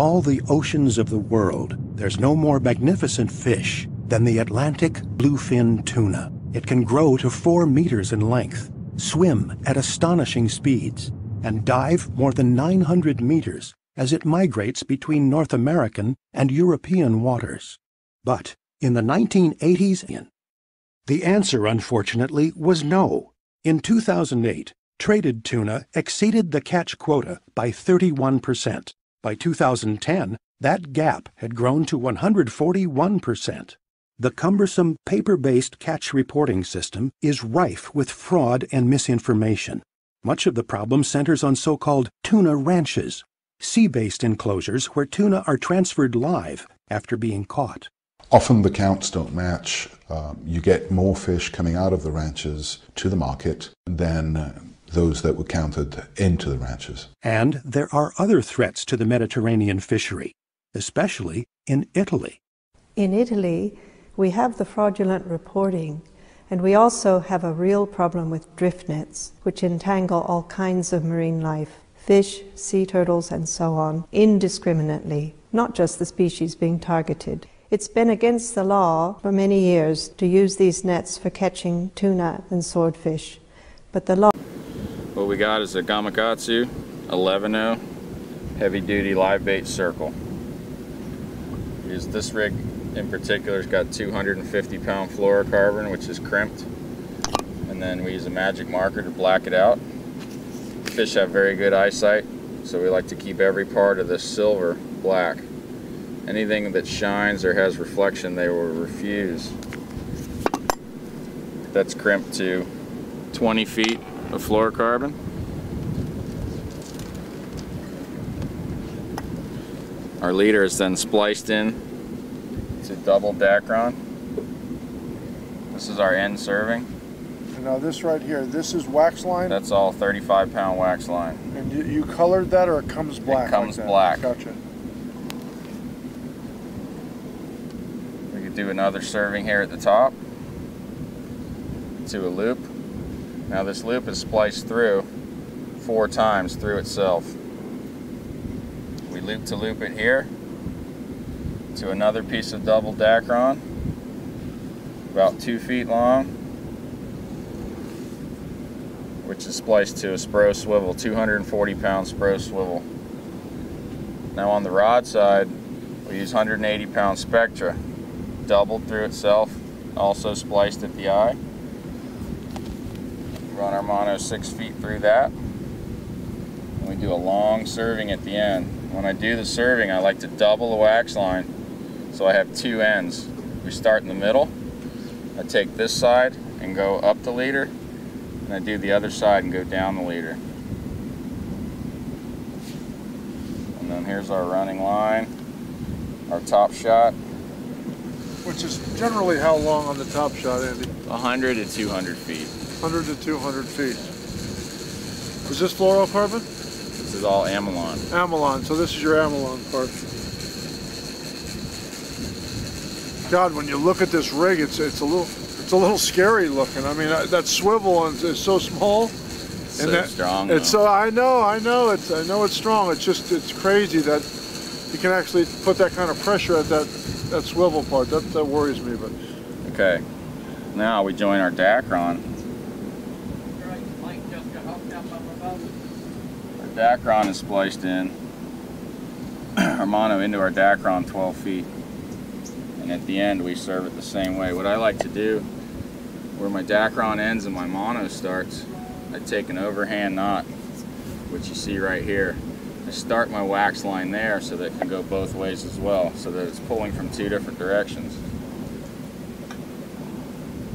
all the oceans of the world, there's no more magnificent fish than the Atlantic bluefin tuna. It can grow to 4 meters in length, swim at astonishing speeds, and dive more than 900 meters as it migrates between North American and European waters. But in the 1980s, the answer, unfortunately, was no. In 2008, traded tuna exceeded the catch quota by 31%. By 2010, that gap had grown to 141%. The cumbersome paper-based catch reporting system is rife with fraud and misinformation. Much of the problem centers on so-called tuna ranches, sea-based enclosures where tuna are transferred live after being caught. Often the counts don't match. You get more fish coming out of the ranches to the market than those that were counted into the ranches. And there are other threats to the Mediterranean fishery, especially in Italy. In Italy, we have the fraudulent reporting, and we also have a real problem with drift nets, which entangle all kinds of marine life, fish, sea turtles, and so on, indiscriminately, not just the species being targeted. It's been against the law for many years to use these nets for catching tuna and swordfish, but the law... What we got is a Gamakatsu 11-0 heavy-duty live bait circle. This rig in particular has got 250-pound fluorocarbon, which is crimped, and then we use a magic marker to black it out. Fish have very good eyesight, so we like to keep every part of this silver black. Anything that shines or has reflection, they will refuse. That's crimped to 20 feet of fluorocarbon. Our leader is then spliced in to double Dacron. This is our end serving. And now this right here, this is wax line? That's all 35-pound wax line. And you colored that, or it comes black? It comes like black. Gotcha. We could do another serving here at the top to a loop. Now this loop is spliced through 4 times through itself. We loop to loop it here to another piece of double Dacron, about 2 feet long, which is spliced to a spro swivel, 240-pound spro swivel. Now on the rod side, we use 180-pound Spectra, doubled through itself, also spliced at the eye. Run our mono 6 feet through that, and we do a long serving at the end. When I do the serving, I like to double the wax line, so I have 2 ends. We start in the middle, I take this side and go up the leader, and I do the other side and go down the leader. And then here's our running line, our top shot. Which is generally how long on the top shot, Andy? 100 to 200 feet. 100 to 200 feet. Is this fluorocarbon? This is all amylon. Amylon, so this is your amylon part. God, when you look at this rig, it's a little scary looking. I mean, that swivel is so small. So and strong. It's so I know it's strong. It's crazy that you can actually put that kind of pressure at that swivel part. That worries me, but. Okay. Now we join our Dacron. Our Dacron is spliced in. Our mono into our Dacron 12 feet. And at the end we serve it the same way. What I like to do, where my Dacron ends and my mono starts, I take an overhand knot, which you see right here. I start my wax line there so that it can go both ways as well, so that it's pulling from 2 different directions.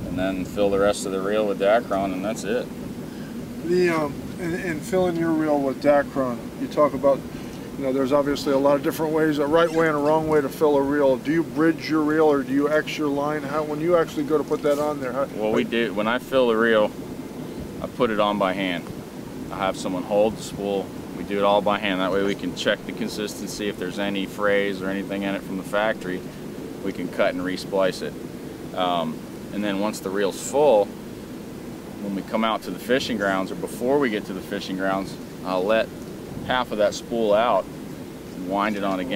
And then fill the rest of the reel with Dacron, and that's it. In filling your reel with Dacron, you talk about, there's obviously a lot of different ways, a right way and a wrong way to fill a reel. Do you bridge your reel, or do you X your line? When you actually go to put that on there? Well, we do. When I fill the reel, I put it on by hand. I have someone hold the spool. We do it all by hand. That way we can check the consistency. If there's any frays or anything in it from the factory, we can cut and re-splice it. And then once the reel's full, when we come out to the fishing grounds, or before we get to the fishing grounds, I'll let half of that spool out and wind it on again.